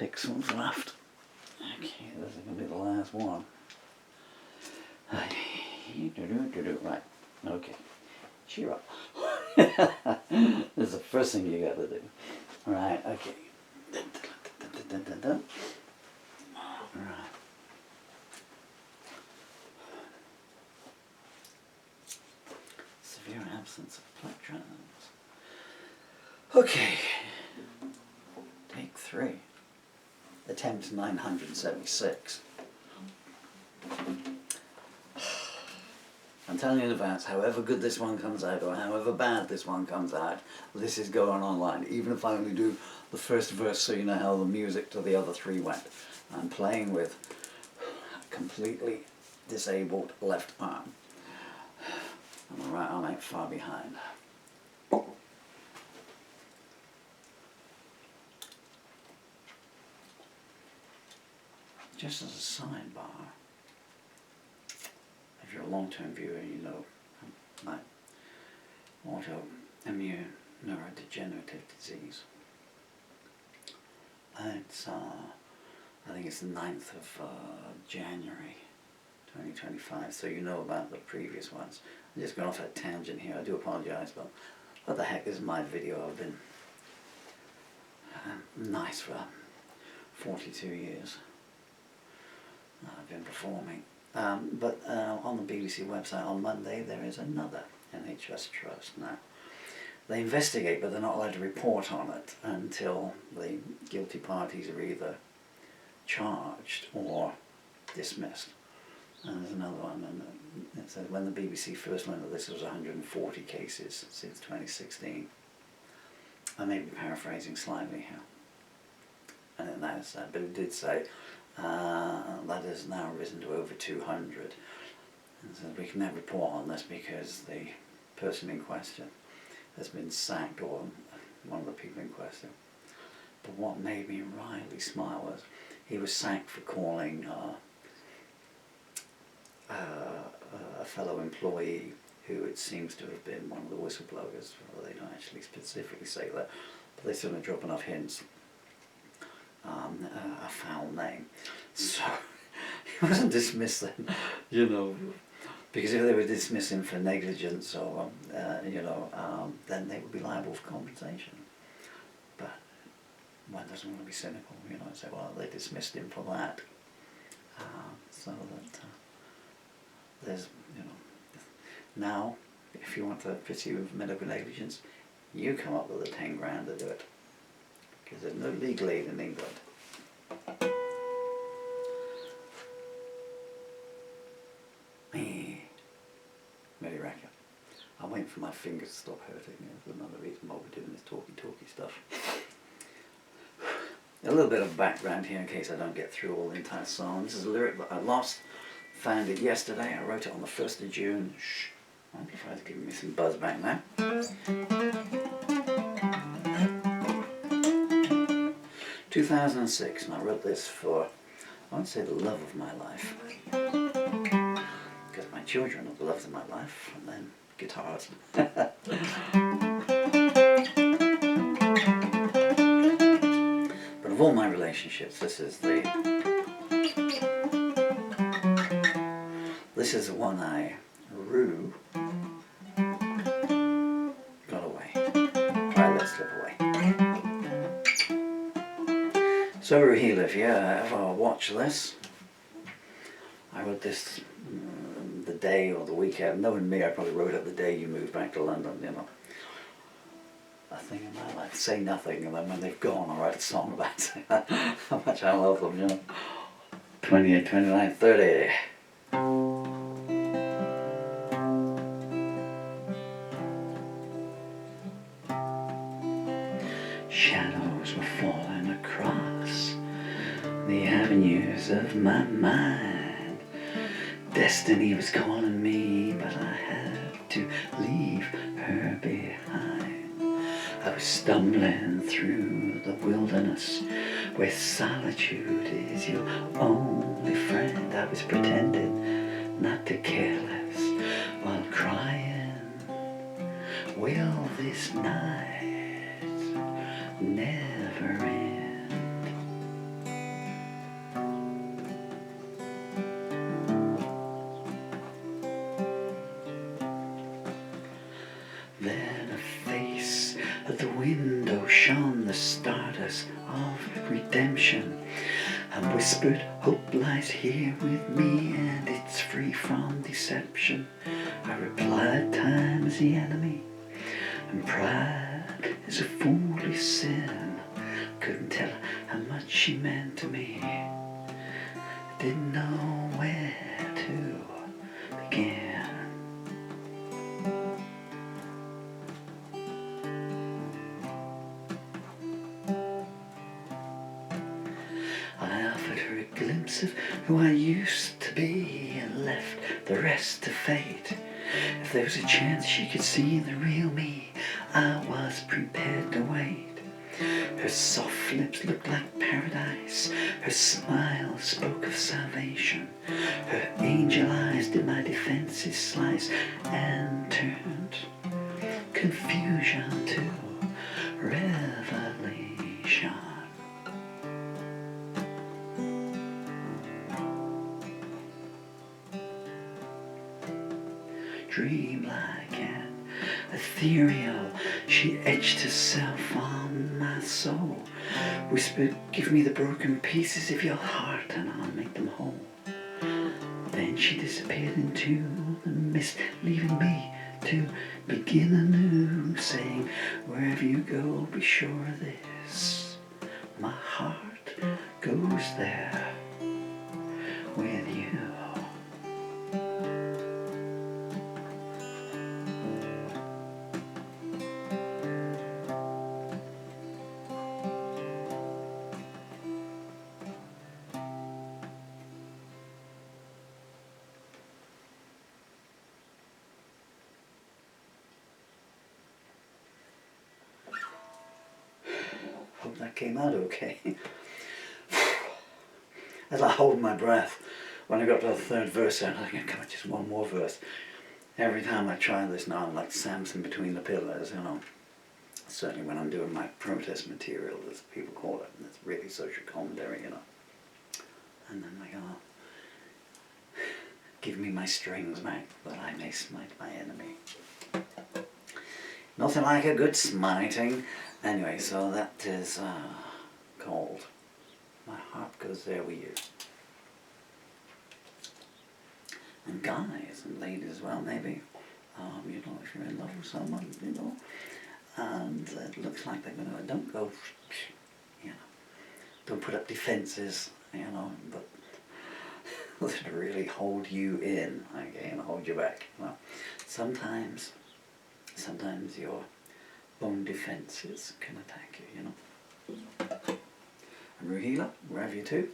pixels left. Okay, this is going to be the last one. Right, okay. Cheer up. This is the first thing you got to do. Right, okay. Right. Severe absence of plectrons. Okay. Take 3. Attempt 976. I'm telling you in advance, however good this one comes out or however bad this one comes out, this is going online. Even if I only do the first verse so you know how the music to the other 3 went. I'm playing with a completely disabled left arm. And my right arm ain't far behind. Just as a sidebar, if you're a long-term viewer, you know my autoimmune neurodegenerative disease. It's, I think it's the 9th of January 2025, so you know about the previous ones. I'm just going off a tangent here, I do apologise, but what the heck, this is my video. I've been nice for 42 years. I've been performing. But on the BBC website on Monday there is another NHS trust. Now, they investigate, but they're not allowed to report on it until the guilty parties are either charged or dismissed. And there's another one, and it says when the BBC first learned that this was 140 cases since 2016. I may be paraphrasing slightly here. And then that is that, but it did say that has now risen to over 200. And so we can now report on this because the person in question has been sacked, or one of the people in question. But what made me really smile was he was sacked for calling a fellow employee who it seems to have been one of the whistleblowers. Well, they don't actually specifically say that, but they certainly drop enough hints. A foul name. So he wasn't dismissed then, you know, because if they were dismissing for negligence or, then they would be liable for compensation. But one doesn't want to be cynical, you know, and say, well, they dismissed him for that. So that there's, you know, now, if you want to pursue medical negligence, you come up with the 10 grand to do it. Because there's no legal aid in England. Really reckon. I'm waiting for my fingers to stop hurting. That's another reason why we're doing this talky stuff. A little bit of background here in case I don't get through all the entire song. This is a lyric that I lost. Found it yesterday. I wrote it on the 1st of June. Shh. Amplifier's giving me some buzz back now. 2006, and I wrote this for, I won't say the love of my life, because my children are the loves of my life, and then guitars. But of all my relationships, this is the one I rue got away. Right, let's slip away. So Raheel, if you ever watch this, I wrote this the day or the weekend. Knowing me, I probably wrote it the day you moved back to London, you know. A thing in my life, say nothing, and then when they've gone, I'll write a song about how much I love them, you know. 28, 29, 30. Shadows were falling across the avenues of my mind. Destiny was calling me, but I had to leave her behind. I was stumbling through the wilderness where solitude is your only friend. I was pretending not to care less while crying, will this night never end? the stardust of redemption, and whispered, hope lies here with me, and it's free from deception. I replied, time is the enemy, and pride is a foolish sin. Couldn't tell how much she meant to me. Didn't know where to begin. I offered her a glimpse of who I used to be and left the rest to fate. If there was a chance she could see the real me, I was prepared to wait. Her soft lips looked like paradise. Her smile spoke of salvation. Her angel eyes did my defenses slice and turned confusion to revelation. Dreamlike and ethereal, she etched herself on my soul. Whispered, give me the broken pieces of your heart and I'll make them whole. Then she disappeared into the mist, leaving me to begin anew, saying, wherever you go, be sure of this, my heart goes there with you. Hope that came out okay. As I hold my breath, when I got to the third verse, I'm thinking, come on, just one more verse. Every time I try this now, I'm like Samson between the pillars, you know. Certainly when I'm doing my protest material, as people call it, and it's really social commentary, you know. And then I go, give me my strings back, that I may smite my enemy. Nothing like a good smiting. Anyway, so that is called My Heart Goes There With You. And guys and ladies as well, maybe, you know, if you're in love with someone, you know, and it looks like they're going to, don't go, you know, don't put up defences, you know, but to really hold you in, okay, and hold you back, you know. Sometimes your own defences can attack you, you know. And Ruhila, wherever you to.